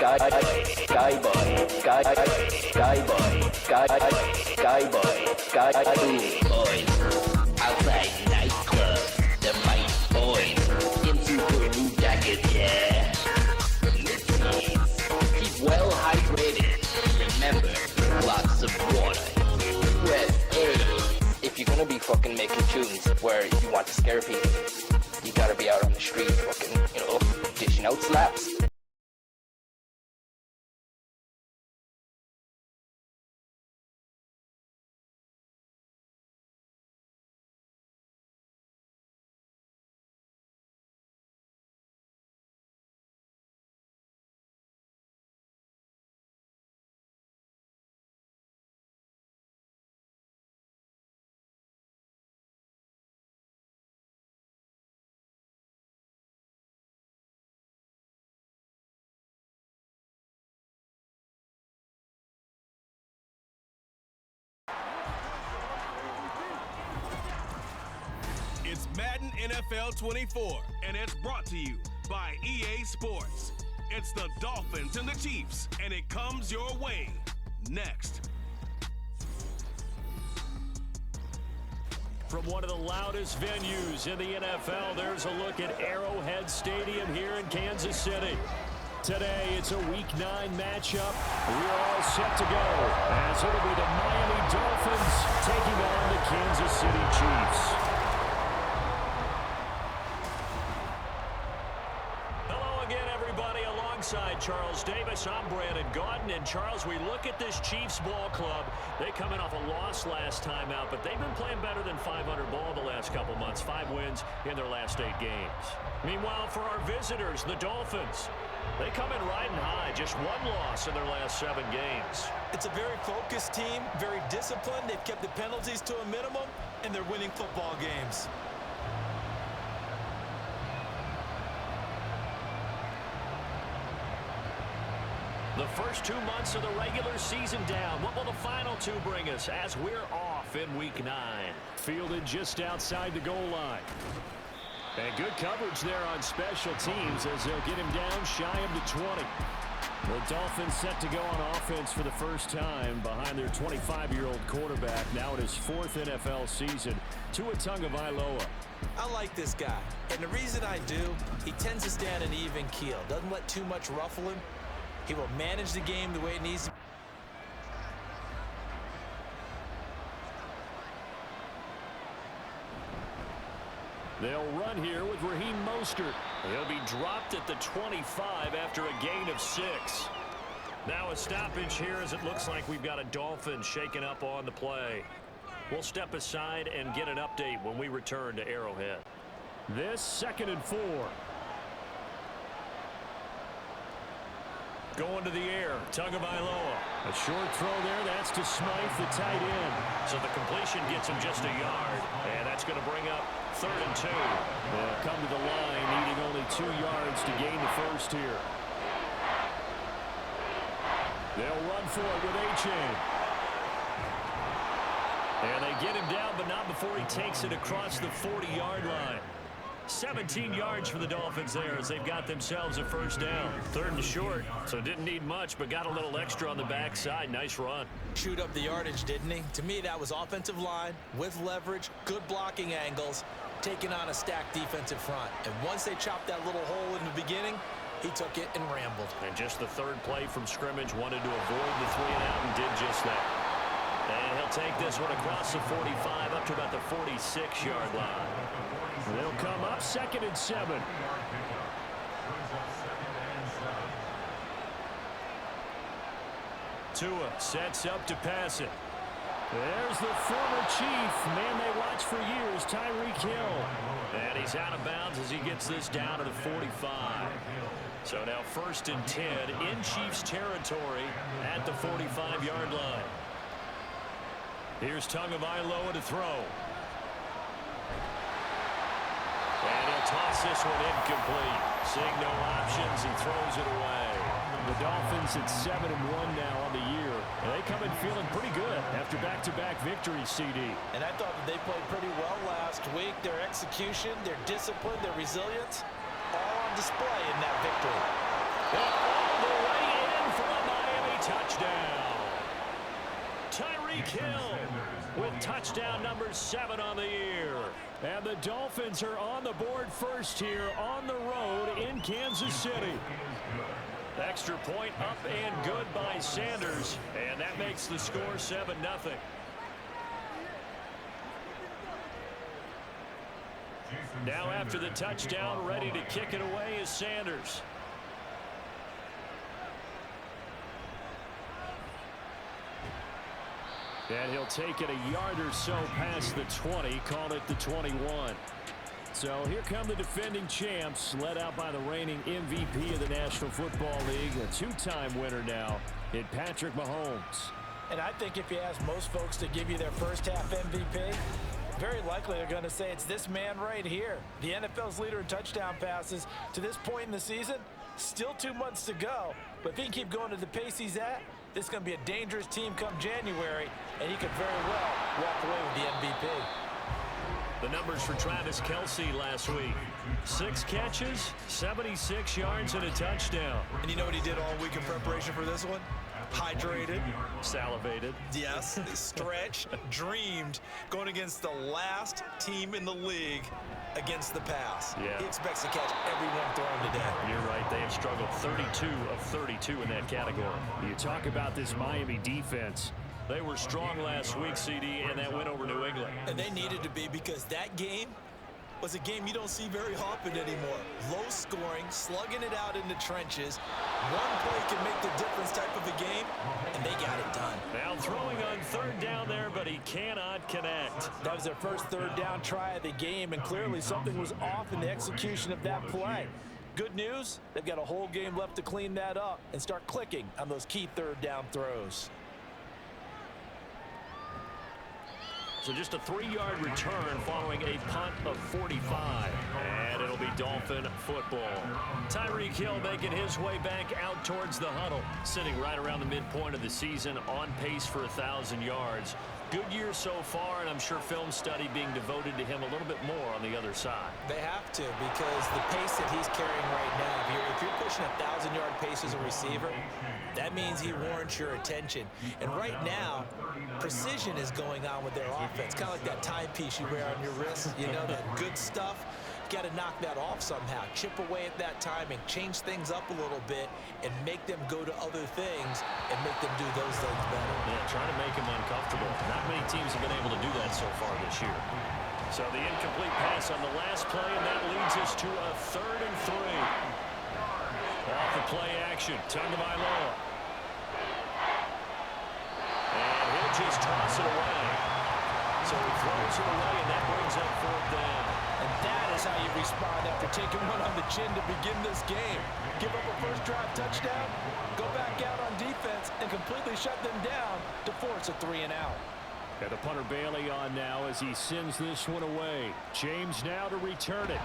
Boys, outside nightclub, the mic boys, in super blue jackets, yeah. Keep well hydrated. Remember, lots of water. Rest aid. If you're gonna be fucking making tunes where you want to scare people, you gotta be out on the street fucking, dishing out slaps. It's Madden NFL 24, and it's brought to you by EA Sports. It's the Dolphins and the Chiefs, and it comes your way next. From one of the loudest venues in the NFL, there's a look at Arrowhead Stadium here in Kansas City. Today, it's a Week 9 matchup. We're all set to go, as it'll be the Miami Dolphins taking on the Kansas City Chiefs. Alongside Charles Davis, I'm Brandon Gaudin. And Charles, we look at this Chiefs ball club. They come in off a loss last time out, but they've been playing better than 500 ball the last couple months. 5 wins in their last 8 games. Meanwhile, for our visitors, the Dolphins, they come in riding high. Just 1 loss in their last 7 games. It's a very focused team, very disciplined. They've kept the penalties to a minimum, and they're winning football games. The first 2 months of the regular season down. What will the final 2 bring us as we're off in Week 9? Fielded just outside the goal line. And good coverage there on special teams as they'll get him down shy of the 20. The Dolphins set to go on offense for the first time behind their 25-year-old quarterback, now in his 4th NFL season, Tua Tagovailoa. I like this guy, and the reason I do, he tends to stand an even keel. Doesn't let too much ruffle him. He will manage the game the way it needs to. They'll run here with Raheem Mostert. He'll be dropped at the 25 after a gain of 6. Now a stoppage here as it looks like we've got a Dolphin shaken up on the play. We'll step aside and get an update when we return to Arrowhead. This 2nd and 4. Going to the air, Tagovailoa. A short throw there, that's to Smythe, the tight end. So the completion gets him just a yard, and that's going to bring up 3rd and 2. They'll come to the line, needing only 2 yards to gain the first here. They'll run for it with A-Chain. And they get him down, but not before he takes it across the 40-yard line. 17 yards for the Dolphins there as they've got themselves a first down. 3rd and short, so didn't need much, but got a little extra on the backside. Nice run. Chewed up the yardage, didn't he? To me, that was offensive line with leverage, good blocking angles, taking on a stacked defensive front. And once they chopped that little hole in the beginning, he took it and rambled. And just the 3rd play from scrimmage, wanted to avoid the 3 and out and did just that. And he'll take this one across the 45 up to about the 46-yard line. They'll come up 2nd and 7. Tua sets up to pass it. There's the former Chief, man they watched for years, Tyreek Hill. And he's out of bounds as he gets this down to the 45. So now 1st and 10 in Chiefs territory at the 45-yard line. Here's Tagovailoa to throw. And he'll toss this one incomplete. Seeing no options, he throws it away. The Dolphins at 7-1 now on the year. And they come in feeling pretty good after back-to-back victories, CD. And I thought that they played pretty well last week. Their execution, their discipline, their resilience, all on display in that victory. And all the way touchdown. Tyreek Hill with touchdown number 7 on the year. And the Dolphins are on the board first here on the road in Kansas City. Extra point up and good by Sanders, and that makes the score 7-0. Now after the touchdown, ready to kick it away is Sanders. And he'll take it a yard or so past the 20, call it the 21. So here come the defending champs, led out by the reigning MVP of the National Football League, a 2-time winner now in Patrick Mahomes. And I think if you ask most folks to give you their first half MVP, very likely they're going to say it's this man right here. The NFL's leader in touchdown passes to this point in the season. Still 2 months to go, but if he can keep going at the pace he's at, this is going to be a dangerous team come January, and he could very well walk away with the MVP. The numbers for Travis Kelce last week. 6 catches, 76 yards, and a touchdown. And you know what he did all week in preparation for this one? Hydrated. Salivated. Yes, stretched, dreamed, going against the last team in the league against the pass. Yeah. He expects to catch everyone thrown today. You're right. They have struggled 32 of 32 in that category. You talk about this Miami defense. They were strong last week, CD, and that win over New England. And they needed to be, because that game was a game you don't see very often anymore. Low scoring, slugging it out in the trenches. One play can make the difference type of a game, and they got it done. Now throwing on 3rd down there, but he cannot connect. That was their first 3rd down try of the game, and clearly something was off in the execution of that play. Good news, they've got a whole game left to clean that up and start clicking on those key 3rd down throws. So just a 3-yard return following a punt of 45. And it'll be Dolphin football. Tyreek Hill making his way back out towards the huddle. Sitting right around the midpoint of the season, on pace for 1,000 yards. Good year so far, and I'm sure film study being devoted to him a little bit more on the other side. They have to, because the pace that he's carrying right now, if you're pushing 1,000-yard pace as a receiver, that means he warrants your attention. And right now, precision is going on with their offense. Kind of like that timepiece you wear on your wrist, you know, that good stuff. Got to knock that off somehow. Chip away at that timing, change things up a little bit, and make them go to other things and make them do those things better. Yeah, trying to make him uncomfortable. Not many teams have been able to do that so far this year. So the incomplete pass on the last play, and that leads us to a 3rd and 3. Off the play action, Tagovailoa. And he'll just toss it away. So he throws it away, and that brings up 4th down. And that is how you respond after taking one on the chin to begin this game. Give up a first drive touchdown, go back out on defense, and completely shut them down to force a 3-and-out. And the punter Bailey on now as he sends this one away. James now to return it.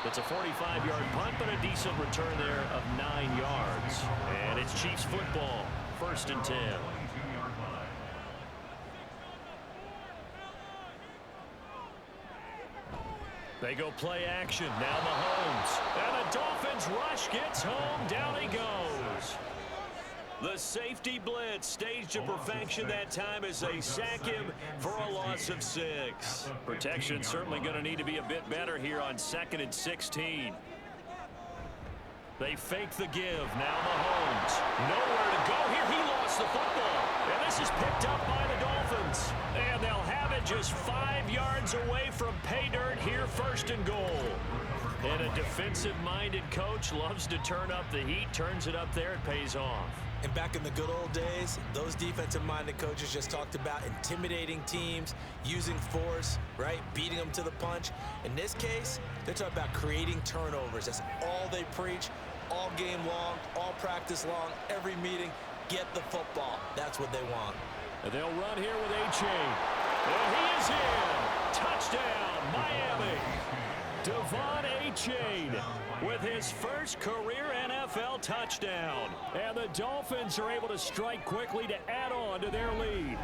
It's a 45-yard punt, but a decent return there of 9 yards. And it's Chiefs football, 1st and 10. They go play action. Now Mahomes. And the Dolphins rush gets home. Down he goes. The safety blitz staged to perfection that time as they sack him for a loss of 6. Protection certainly going to need to be a bit better here on 2nd and 16. They fake the give. Now Mahomes. Nowhere to go here. He lost the football. And this is picked up by the Dolphins. And they'll have it just 5 yards away from pay dirt here, 1st and goal. And a defensive-minded coach loves to turn up the heat, turns it up there, it pays off. And back in the good old days, those defensive-minded coaches just talked about intimidating teams, using force, right, beating them to the punch. In this case, they're talking about creating turnovers. That's all they preach, all game long, all practice long, every meeting. Get the football. That's what they want. And they'll run here with A-Chain. And he is in. Touchdown, Miami. Devon A-Chain with his first career NFL touchdown. And the Dolphins are able to strike quickly to add on to their lead.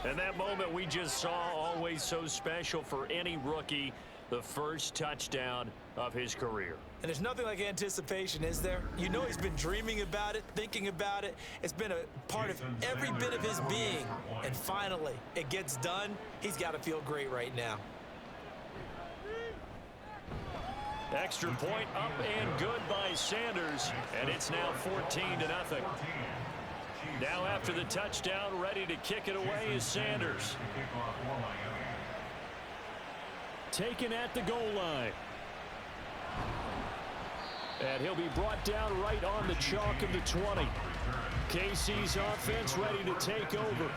And that moment we just saw, always so special for any rookie. the first touchdown of his career. And there's nothing like anticipation, is there? You know he's been dreaming about it, thinking about it. It's been a part of every bit of his being. And finally, it gets done. He's got to feel great right now. Extra point up and good by Sanders, and it's now 14-0. Now after the touchdown, ready to kick it away is Sanders. Taken at the goal line. And he'll be brought down right on the chalk of the 20. KC's offense ready to take over.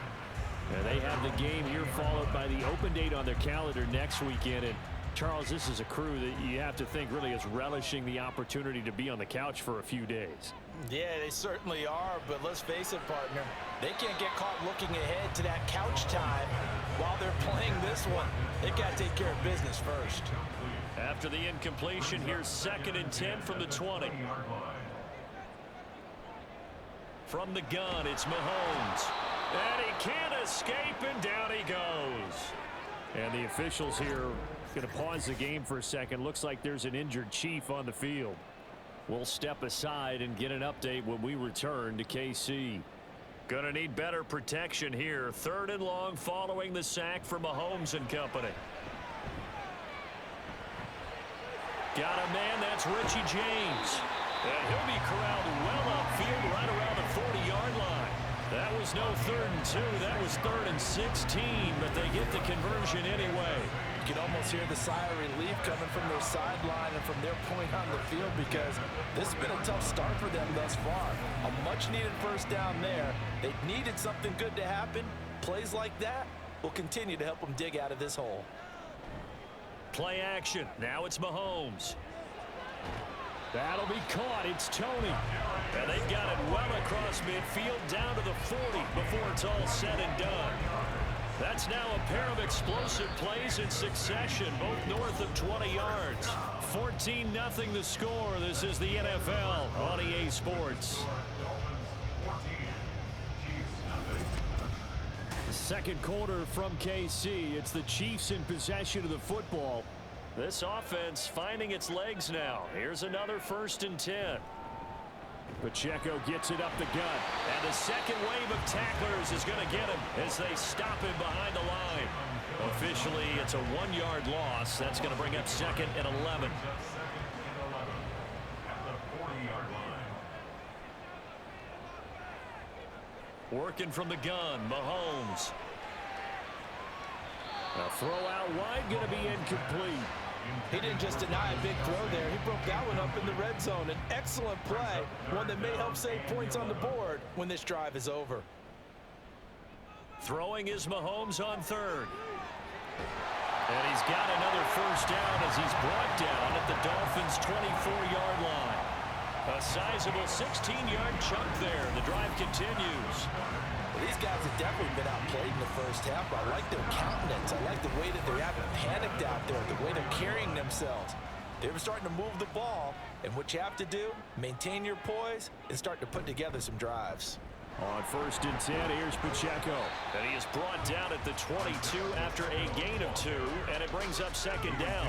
And they have the game here followed by the open date on their calendar next weekend. And Charles, this is a crew that you have to think really is relishing the opportunity to be on the couch for a few days. Yeah, they certainly are, but let's face it, partner. They can't get caught looking ahead to that couch time while they're playing this one. They've got to take care of business first. After the incompletion, here's 2nd and 10 from the 20. From the gun, it's Mahomes. And he can't escape, and down he goes. And the officials here going to pause the game for a second. Looks like there's an injured Chief on the field. We'll step aside and get an update when we return to KC. Gonna need better protection here. 3rd and long following the sack for Mahomes and company. Got a man, that's Richie James. And he'll be corralled well upfield right around the 40-yard line. That was no 3rd and 2. That was 3rd and 16, but they get the conversion anyway. You can almost hear the sigh of relief coming from their sideline and from their point on the field because this has been a tough start for them thus far. A much-needed first down there. They needed something good to happen. Plays like that will continue to help them dig out of this hole. Play action. Now it's Mahomes. That'll be caught. It's Tony. And they've got it well across midfield down to the 40 before it's all said and done. That's now a pair of explosive plays in succession, both north of 20 yards. 14-0 the score. This is the NFL on EA Sports. Second quarter from KC. It's the Chiefs in possession of the football. This offense finding its legs now. Here's another 1st and 10. Pacheco gets it up the gut. And the second wave of tacklers is going to get him as they stop him behind the line. Officially, it's a 1-yard loss. That's going to bring up 2nd and 11. Working from the gun, Mahomes. A throw out wide, going to be incomplete. He didn't just deny a big throw there. He broke that one up in the red zone. An excellent play, one that may help save points on the board when this drive is over. Throwing is Mahomes on 3rd. And he's got another first down as he's brought down at the Dolphins' 24-yard line. A sizable 16-yard chunk there. The drive continues. Well, these guys have definitely been outplayed in the first half. I like their countenance. I like the way that they haven't panicked out there, the way they're carrying themselves. They were starting to move the ball, and what you have to do, maintain your poise and start to put together some drives. On 1st and 10, here's Pacheco. And he is brought down at the 22 after a gain of 2, and it brings up 2nd down.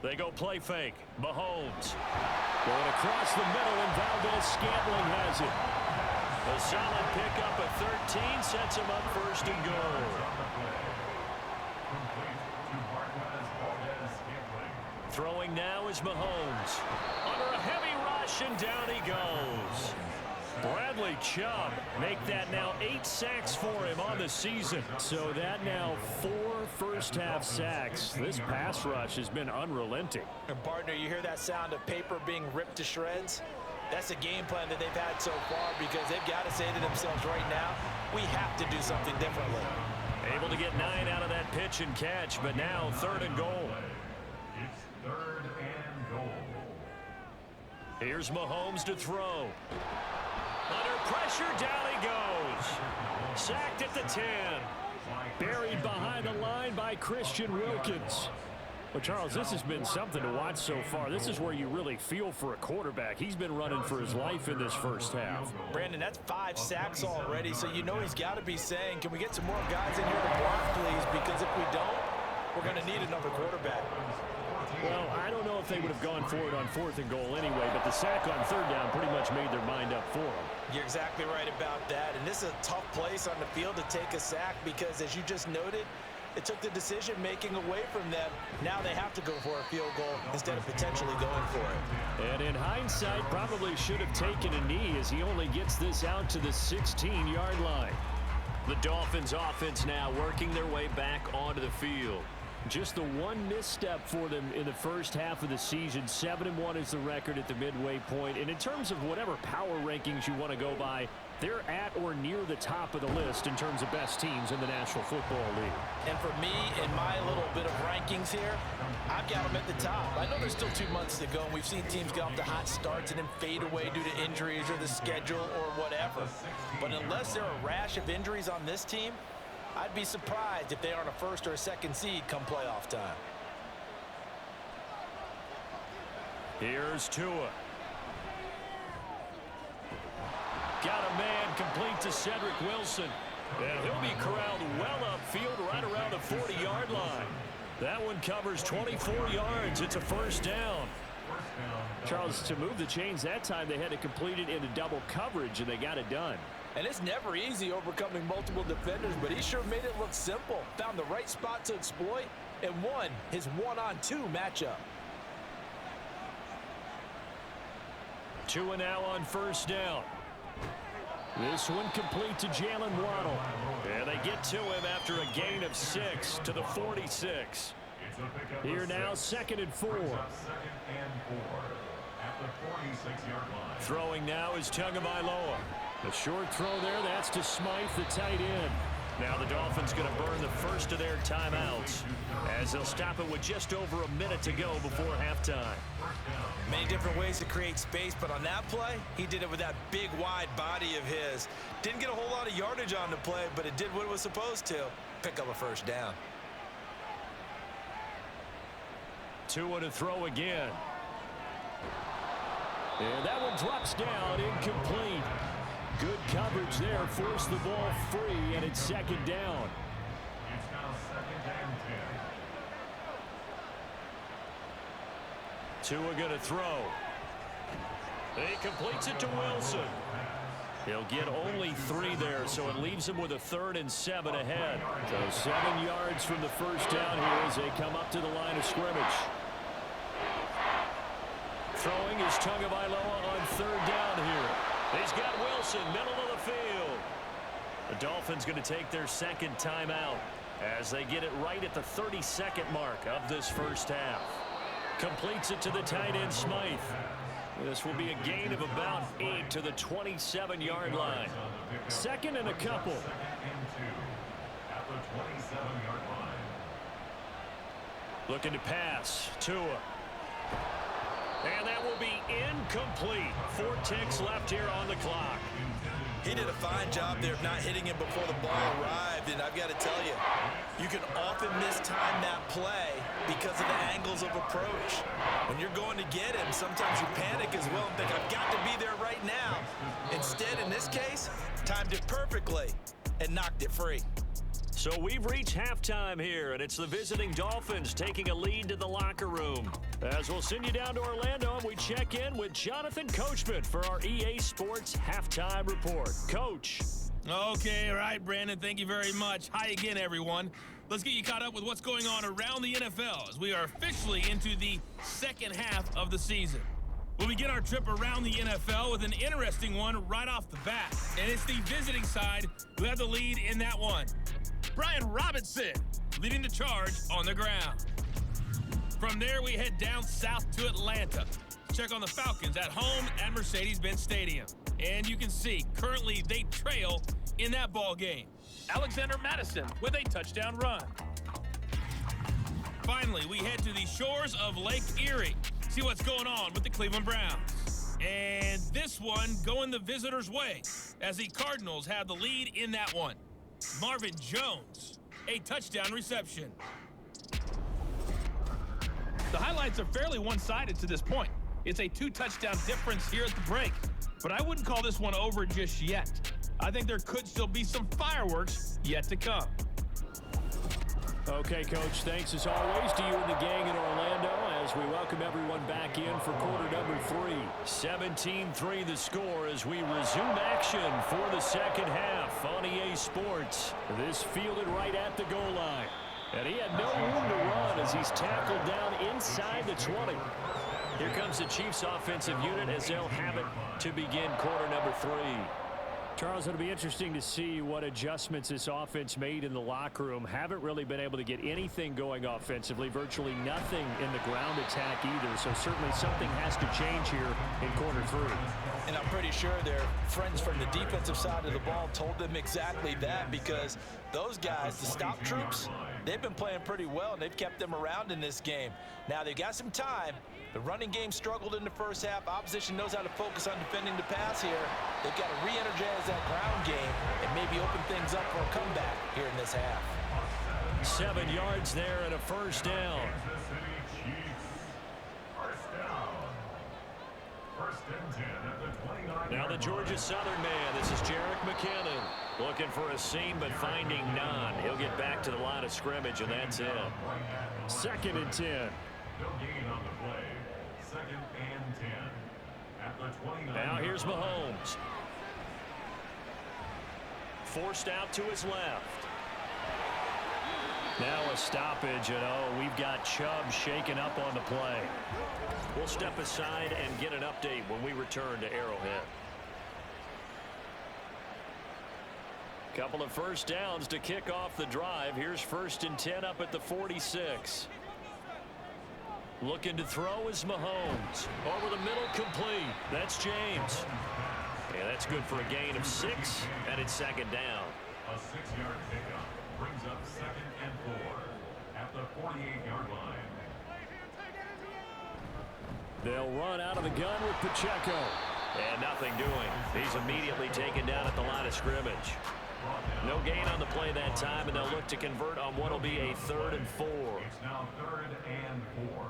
They go play fake. Mahomes going across the middle, and Valdez-Scantling has it. A solid pickup at 13 sets him up 1st and goal. Throwing now is Mahomes. Under a heavy rush, and down he goes. Bradley Chubb make that now 8 sacks for him on the season. So that now 4 first-half sacks. This pass rush has been unrelenting. And partner, you hear that sound of paper being ripped to shreds? That's a game plan that they've had so far because they've got to say to themselves right now, we have to do something differently. Able to get 9 out of that pitch and catch, but now 3rd and goal. It's 3rd and goal. Here's Mahomes to throw. Under pressure, down he goes. Sacked at the 10. Buried behind the line by Christian Wilkins. Well, Charles, this has been something to watch so far. This is where you really feel for a quarterback. He's been running for his life in this first half. Brandon, that's 5 sacks already, so you know he's got to be saying, can we get some more guys in here to block, please? Because if we don't, we're going to need another quarterback. Well, I don't know if they would have gone for it on 4th and goal anyway, but the sack on 3rd down pretty much made their mind up for them. You're exactly right about that, and this is a tough place on the field to take a sack because, as you just noted, it took the decision-making away from them. Now they have to go for a field goal instead of potentially going for it. And in hindsight, probably should have taken a knee as he only gets this out to the 16-yard line. The Dolphins offense now working their way back onto the field. Just the one misstep for them in the first half of the season. 7-1 is the record at the midway point. And in terms of whatever power rankings you want to go by, they're at or near the top of the list in terms of best teams in the National Football League. And for me, in my little bit of rankings here, I've got them at the top. I know there's still 2 months to go, and we've seen teams get off to hot starts and then fade away due to injuries or the schedule or whatever. But unless there are a rash of injuries on this team, I'd be surprised if they aren't a 1st or a 2nd seed come playoff time. Here's Tua. Got a man complete to Cedric Wilson. And he'll be corralled well upfield right around the 40-yard line. That one covers 24 yards. It's a 1st down. Charles, to move the chains that time, they had to complete it into double coverage, and they got it done. And it's never easy overcoming multiple defenders, but he sure made it look simple. Found the right spot to exploit and won his 1-on-2 matchup. Tua now on 1st down. This one complete to Jalen Waddle. And they get to him after a gain of 6 to the 46. Here now, 2nd and 4. Throwing now is Tagovailoa. The short throw there, that's to Smythe, the tight end. Now the Dolphins going to burn the first of their timeouts as they'll stop it with just over a minute to go before halftime. Many different ways to create space, but on that play, he did it with that big, wide body of his. Didn't get a whole lot of yardage on the play, but it did what it was supposed to. Pick up a 1st down. Tua to throw again. And that one drops down, incomplete. Good coverage there, forced the ball free, and it's 2nd down. It's now 2nd and 10. Tua going to throw. He completes it to Wilson. He'll get only 3 there, so it leaves him with a 3rd and 7 ahead. So 7 yards from the 1st down here as they come up to the line of scrimmage. Throwing is Tagovailoa on 3rd down here. He's got Wilson, middle of the field. The Dolphins going to take their 2nd timeout as they get it right at the 32nd mark of this first half. Completes it to the tight end, Smythe. This will be a gain of about 8 to the 27-yard line. 2nd and a couple. 2nd and 2 at the 27-yard line. Looking to pass. Tua. And that will be incomplete. 4 ticks left here on the clock. He did a fine job there of not hitting him before the ball arrived, and I've got to tell you, you can often mistime that play because of the angles of approach. When you're going to get him, sometimes you panic as well and think, I've got to be there right now. Instead, in this case, timed it perfectly and knocked it free. So we've reached halftime here, and it's the visiting Dolphins taking a lead to the locker room. As we'll send you down to Orlando, and we check in with Jonathan Coachman for our EA Sports Halftime Report. Coach. Okay, all right, Brandon, thank you very much. Hi again, everyone. Let's get you caught up with what's going on around the NFL as we are officially into the 2nd half of the season. We'll begin our trip around the NFL with an interesting one right off the bat, and it's the visiting side who have the lead in that one. Brian Robinson leading the charge on the ground. From there, we head down south to Atlanta. Check on the Falcons at home at Mercedes-Benz Stadium. And you can see, currently they trail in that ball game. Alexander Madison with a touchdown run. Finally, we head to the shores of Lake Erie. See what's going on with the Cleveland Browns. And this one going the visitors' way as the Cardinals have the lead in that one. Marvin Jones, a touchdown reception. The highlights are fairly one-sided to this point. It's a 2-touchdown difference here at the break, but I wouldn't call this one over just yet. I think there could still be some fireworks yet to come. Okay, Coach, thanks as always to you and the gang in Orlando as we welcome everyone back in for quarter number 3. 17-3 the score as we resume action for the second half on EA Sports. This fielded right at the goal line. And he had no room to run as he's tackled down inside the 20. Here comes the Chiefs offensive unit as they'll have it to begin quarter number 3. Charles, it'll be interesting to see what adjustments this offense made in the locker room. Haven't really been able to get anything going offensively, virtually nothing in the ground attack either. So certainly something has to change here in quarter 3. And I'm pretty sure their friends from the defensive side of the ball told them exactly that, because those guys, the stop troops, they've been playing pretty well, and they've kept them around in this game. Now, they've got some time. The running game struggled in the first half. Opposition knows how to focus on defending the pass here. They've got to re-energize that ground game and maybe open things up for a comeback here in this half. 7 yards there and a first down. Now the Georgia Southern man. This is Jerick McKinnon. Looking for a seam, but finding none. He'll get back to the line of scrimmage, and that's it. 2nd and 10. No gain on the play. 2nd and 10. At the 29. Now here's Mahomes. Forced out to his left. Now a stoppage, and we've got Chubb shaken up on the play. We'll step aside and get an update when we return to Arrowhead. Couple of first downs to kick off the drive. Here's 1st and 10 up at the 46. Looking to throw is Mahomes. Over the middle, complete. That's James. And that's good for a gain of 6, and it's 2nd down. A 6-yard pickup brings up 2nd and 4 at the 48-yard line. They'll run out of the gun with Pacheco. And nothing doing. He's immediately taken down at the line of scrimmage. No gain on the play that time, and they'll look to convert on what will be a 3rd and 4. It's now 3rd and 4.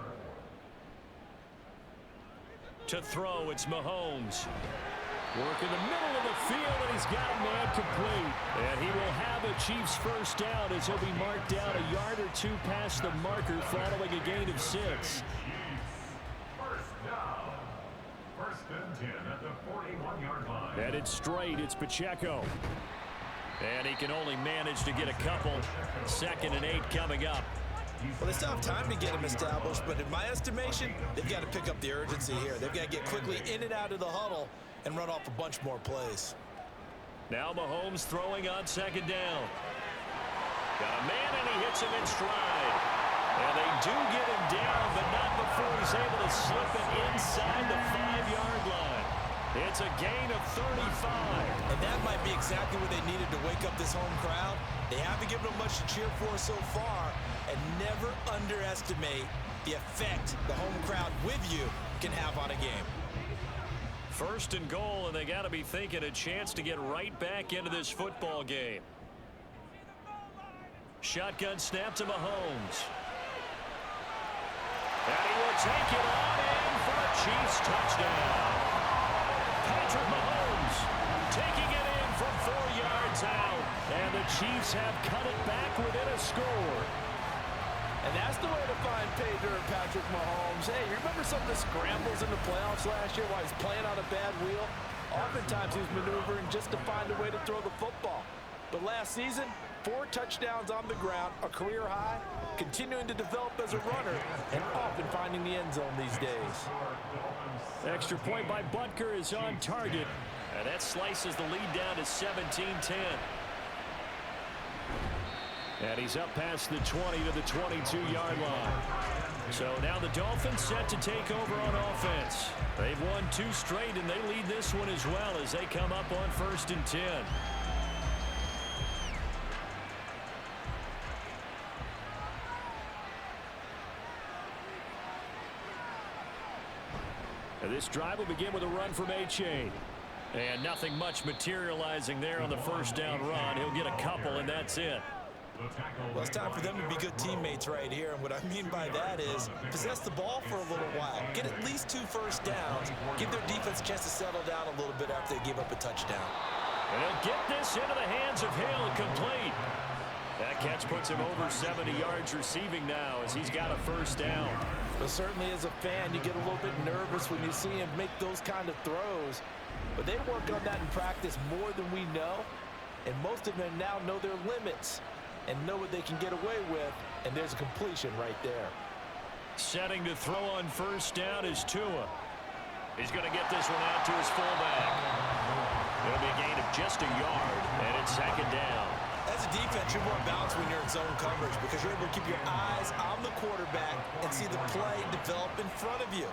To throw, it's Mahomes. Work in the middle of the field, and he's got a man complete. And he will have a Chiefs first down as he'll be marked down a yard or 2 past the marker following a gain of 6. First down. 1st and 10 at the 41-yard line. And it's straight. It's Pacheco. And he can only manage to get a couple. 2nd and 8 coming up. Well, they still have time to get him established, but in my estimation, they've got to pick up the urgency here. They've got to get quickly in and out of the huddle and run off a bunch more plays. Now Mahomes throwing on 2nd down. Got a man, and he hits him in stride. And they do get him down, but not before he's able to slip it inside the 5-yard line. It's a gain of 35. And that might be exactly what they needed to wake up this home crowd. They haven't given them much to cheer for so far, and never underestimate the effect the home crowd with you can have on a game. 1st and goal, and they got to be thinking a chance to get right back into this football game. Shotgun snap to Mahomes. And he will take it on in for a Chiefs touchdown. Patrick Mahomes taking it in from 4 yards out. And the Chiefs have cut it back within a score. And that's the way to find pay dirt, Patrick Mahomes. Hey, you remember some of the scrambles in the playoffs last year while he's playing on a bad wheel? Oftentimes he was maneuvering just to find a way to throw the football. But last season, 4 touchdowns on the ground, a career high, continuing to develop as a runner, and often finding the end zone these days. Extra point by Butker is on target. And that slices the lead down to 17-10. And he's up past the 20 to the 22-yard line. So now the Dolphins set to take over on offense. They've won 2 straight, and they lead this one as well as they come up on 1st and 10. And this drive will begin with a run from A-Chain. And nothing much materializing there on the first down run. He'll get a couple, and that's it. Well, it's time for them to be good teammates right here. And what I mean by that is possess the ball for a little while. Get at least 2 first downs. Give their defense a chance to settle down a little bit after they give up a touchdown. And he'll get this into the hands of Hill, complete. That catch puts him over 70 yards receiving now as he's got a first down. But certainly as a fan, you get a little bit nervous when you see him make those kind of throws. But they work on that in practice more than we know. And most of them now know their limits and know what they can get away with. And there's a completion right there. Setting to throw on first down is Tua. He's going to get this one out to his fullback. It'll be a gain of just a yard, and it's second down. As a defense, you're more balanced when you're in zone coverage because you're able to keep your eyes on the quarterback and see the play develop in front of you.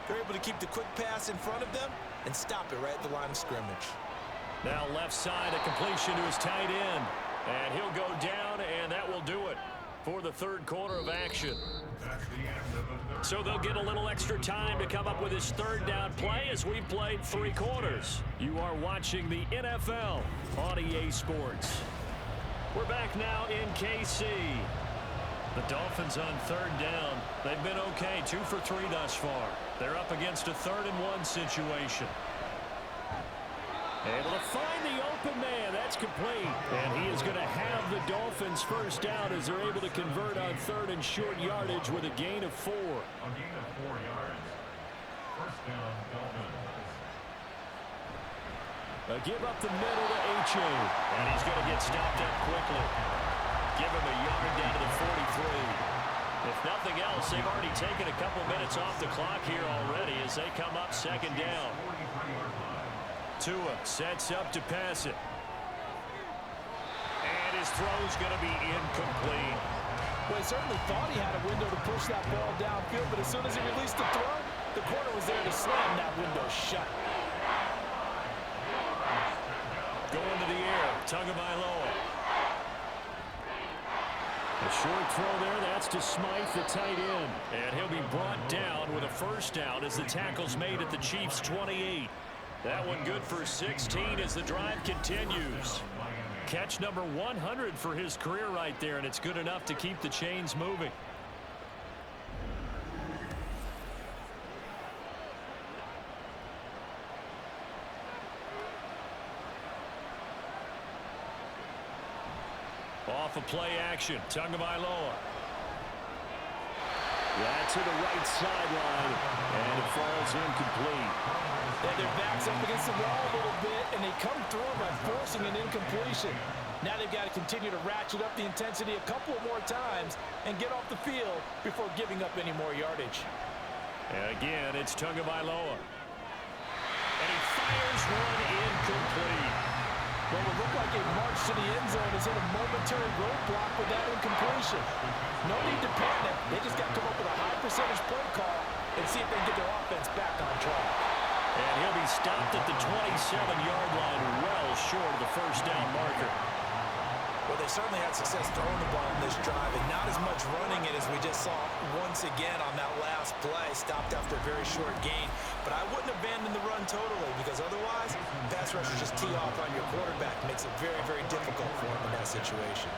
You're able to keep the quick pass in front of them and stop it right at the line of scrimmage. Now left side, a completion to his tight end. And he'll go down, and that will do it for the third quarter of action. So they'll get a little extra time to come up with his third down play as we played 3 quarters. You are watching the NFL on EA Sports. We're back now in KC. The Dolphins on third down. They've been okay, 2 for 3 thus far. They're up against a 3rd-and-1 situation. Able to find the open man. That's complete. And he is going to have the Dolphins first down as they're able to convert on 3rd and short yardage with a gain of 4. A gain of 4 yards. First down, Dolphins. A give up the middle to H.A. And he's going to get stopped up quickly. Give him a yard down to the 43. If nothing else, they've already taken a couple minutes off the clock here already as they come up second down. Tua sets up to pass it. And his throw's going to be incomplete. Well, he certainly thought he had a window to push that ball downfield, but as soon as he released the throw, the corner was there to slam that window shut. Going to the air, Tagovailoa. A short throw there, that's to Smythe, the tight end. And he'll be brought down with a first down as the tackle's made at the Chiefs' 28. That one good for 16 as the drive continues. Catch number 100 for his career right there, and it's good enough to keep the chains moving. Off a play action, Tagovailoa. That's to the right sideline, and it falls incomplete. Yeah, their back's up against the wall a little bit, and they come through by forcing an incompletion. Now they've got to continue to ratchet up the intensity a couple of more times and get off the field before giving up any more yardage. And again, it's Tagovailoa. And he fires one incomplete. Well, it looked like a march to the end zone is in a momentary roadblock with that incompletion. No need to panic. They just got to come up with a high percentage play call and see if they can get their offense back on track. And he'll be stopped at the 27-yard line, well short of the first down marker. Well, they certainly had success throwing the ball in this drive, and not as much running it as we just saw once again on that last play, stopped after a very short gain. But I wouldn't abandon the run totally, because otherwise, pass rushers just tee off on your quarterback. Makes it very, very difficult for him in that situation.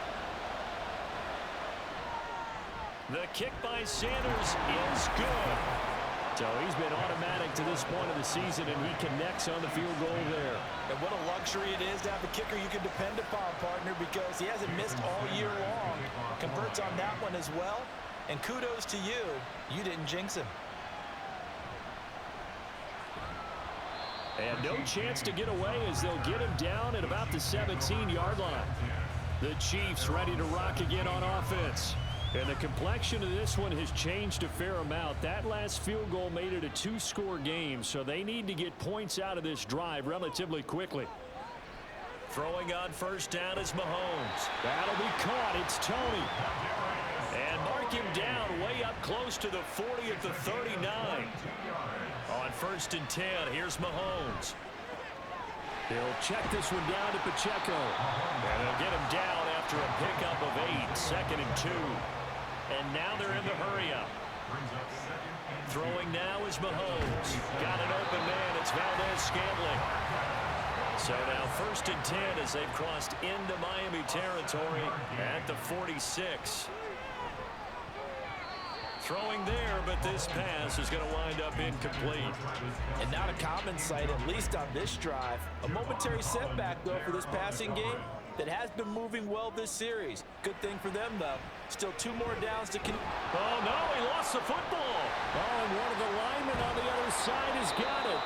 The kick by Sanders is good. So he's been automatic to this point of the season, and he connects on the field goal there. And what a luxury it is to have a kicker you can depend upon, partner, because he hasn't missed all year long. Converts on that one as well. And kudos to you. You didn't jinx him. And no chance to get away as they'll get him down at about the 17-yard line. The Chiefs ready to rock again on offense. And the complexion of this one has changed a fair amount. That last field goal made it a 2-score game, so they need to get points out of this drive relatively quickly. Throwing on first down is Mahomes. That'll be caught. It's Tony. And mark him down way up close to the 40 at the 39. On first and 10, here's Mahomes. He'll check this one down to Pacheco. And they'll get him down after a pickup of 8, second and 2. And now they're in the hurry-up. Throwing now is Mahomes. Got an open man. It's Valdez-Scantling. So now 1st and 10 as they've crossed into Miami territory at the 46. Throwing there, but this pass is going to wind up incomplete. And not a common sight, at least on this drive. A momentary setback, though, for this passing game that has been moving well this series. Good thing for them, though. Still 2 more downs to... Oh, no, he lost the football. Oh, and one of the linemen on the other side has got it.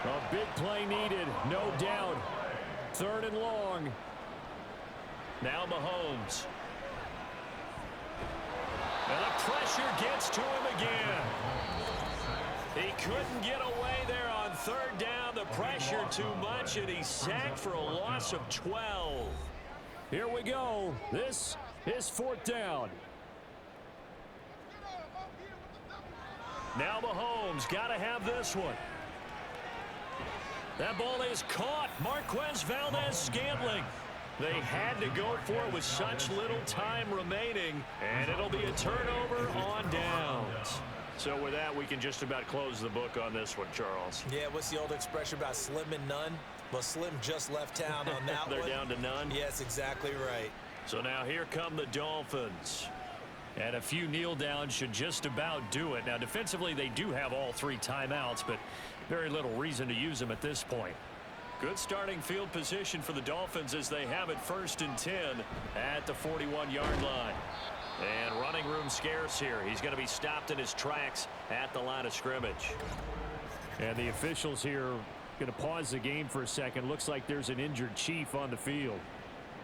A big play needed, no doubt. 3rd and long. Now Mahomes. And the pressure gets to him again. He couldn't get away there on 3rd down. The pressure too much, and he's sacked for a loss of 12. Here we go. This is 4th down. Now Mahomes got to have this one. That ball is caught. Marquez Valdez-Scantling. They had to go for it with such little time remaining, and it'll be a turnover on downs. So with that, we can just about close the book on this one, Charles. Yeah, what's the old expression about slim and none? Well, Slim just left town on that They're one. down to none? Yes, exactly right. So now here come the Dolphins. And a few kneel downs should just about do it. Now, defensively, they do have all 3 timeouts, but very little reason to use them at this point. Good starting field position for the Dolphins as they have it 1st and 10 at the 41-yard line. And running room scarce here. He's going to be stopped in his tracks at the line of scrimmage. And the officials here going to pause the game for a second. Looks like there's an injured Chief on the field.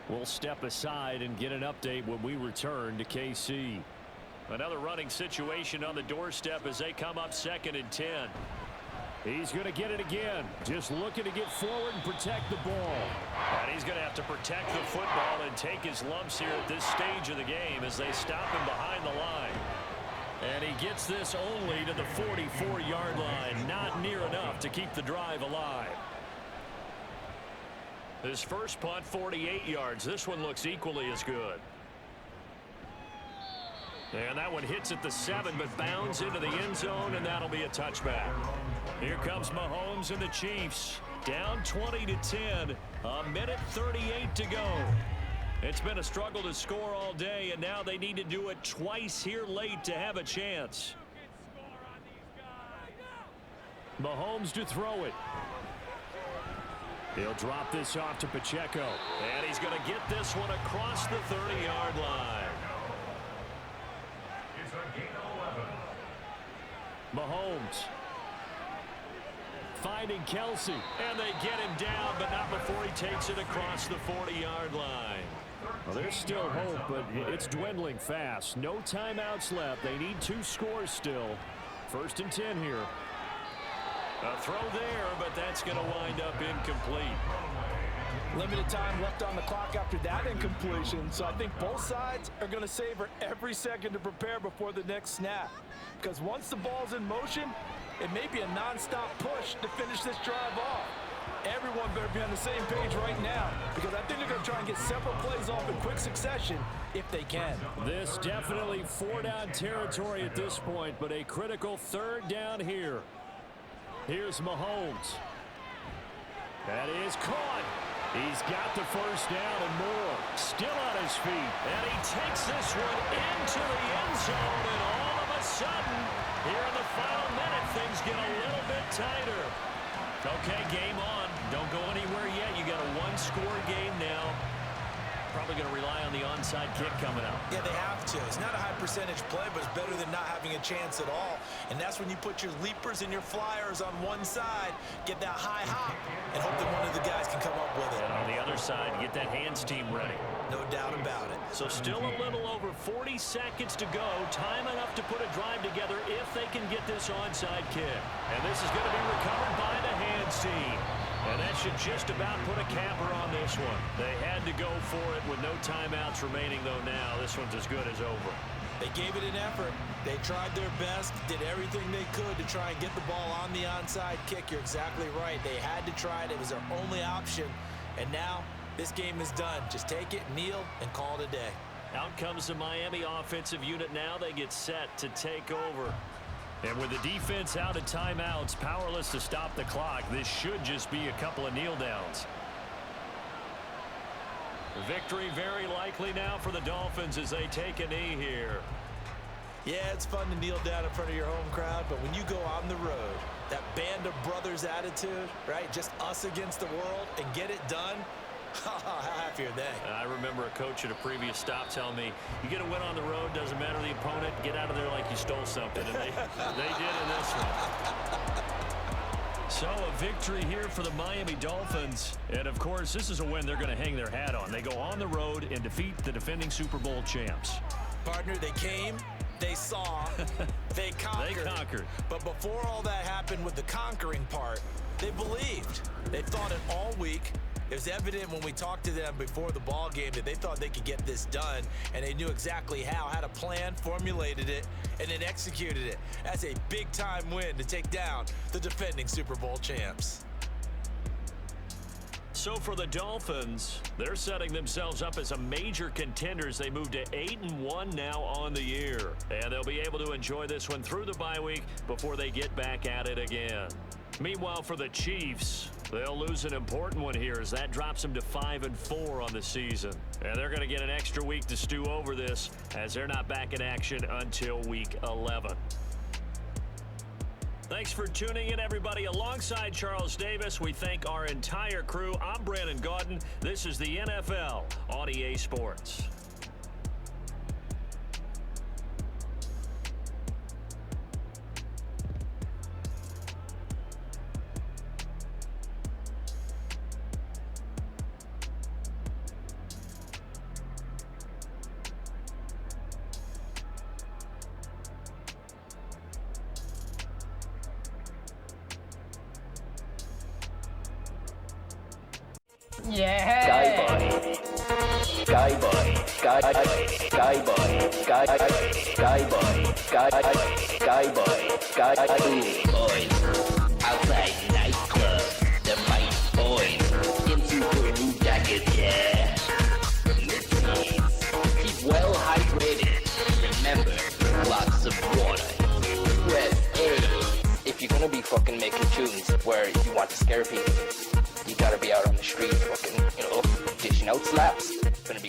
We'll step aside and get an update when we return to KC. Another running situation on the doorstep as they come up 2nd and 10. He's going to get it again. Just looking to get forward and protect the ball. And he's going to have to protect the football and take his lumps here at this stage of the game as they stop him behind the line. And he gets this only to the 44-yard line. Not near enough to keep the drive alive. His first punt, 48 yards. This one looks equally as good. And that one hits at the 7, but bounds into the end zone, and that'll be a touchback. Here comes Mahomes and the Chiefs. Down 20-10. A minute 38 to go. It's been a struggle to score all day, and now they need to do it twice here late to have a chance. Mahomes to throw it. He'll drop this off to Pacheco. And he's going to get this one across the 30-yard line. It's a gain of 11. Mahomes finding Kelsey, and they get him down, but not before he takes it across the 40-yard line. Well, there's still hope, but it's dwindling fast. No timeouts left. They need 2 scores still. 1st and 10 here. A throw there, but that's going to wind up incomplete. Limited time left on the clock after that incompletion, so I think both sides are going to savor every second to prepare before the next snap. Because once the ball's in motion, it may be a non-stop push to finish this drive off. Everyone better be on the same page right now, because I think they're going to try and get several plays off in quick succession if they can. This definitely 4-down territory at this point, but a critical 3rd down here. Here's Mahomes. That is caught. He's got the 1st down and more. Still on his feet. And he takes this one into the end zone, and all of a sudden, here in the final minute, things get a little bit tighter. Okay, game on. Don't go anywhere yet. You got a 1-score game now. Probably going to rely on the onside kick coming up. Yeah, they have to. It's not a high percentage play, but it's better than not having a chance at all. And that's when you put your leapers and your flyers on one side, get that high hop, and hope that one of the guys can come up with it. And on the other side, get that hands team ready. No doubt about it. So still a little over 40 seconds to go. Time enough to put a drive together if they can get this onside kick. And this is going to be recovered by the hands team. And that should just about put a capper on this one. They had to go for it with no timeouts remaining, though now. This one's as good as over. They gave it an effort. They tried their best, did everything they could to try and get the ball on the onside kick. You're exactly right. They had to try it. It was their only option. And now this game is done. Just take it, kneel, and call it a day. Out comes the Miami offensive unit now. They get set to take over. And with the defense out of timeouts, powerless to stop the clock, this should just be a couple of kneel downs. Victory very likely now for the Dolphins as they take a knee here. Yeah, it's fun to kneel down in front of your home crowd, but when you go on the road, that band of brothers attitude, right? Just us against the world and get it done. How happy are they? I remember a coach at a previous stop telling me, you get a win on the road, doesn't matter the opponent, get out of there like you stole something. And they did in this one. So a victory here for the Miami Dolphins. And, of course, this is a win they're going to hang their hat on. They go on the road and defeat the defending Super Bowl champs. Partner, they came, they saw, they conquered. They conquered. But before all that happened with the conquering part, they believed. They thought it all week. It was evident when we talked to them before the ball game that they thought they could get this done, and they knew exactly how, had a plan, formulated it, and then executed it. That's a big-time win to take down the defending Super Bowl champs. So for the Dolphins, they're setting themselves up as a major contender as they move to 8-1 now on the year. And they'll be able to enjoy this one through the bye week before they get back at it again. Meanwhile, for the Chiefs, they'll lose an important one here as that drops them to 5-4 on the season. And they're going to get an extra week to stew over this as they're not back in action until week 11. Thanks for tuning in, everybody. Alongside Charles Davis, we thank our entire crew. I'm Brandon Gaudin. This is the NFL on EA Sports. Boys, outside nightclub, the might boys, in super blue jackets, yeah. Keep well hydrated. Remember, lots of water. Well, hey, if you're gonna be fucking making tunes where you want to scare people, you gotta be out on the street fucking, dishing out slaps. Gonna be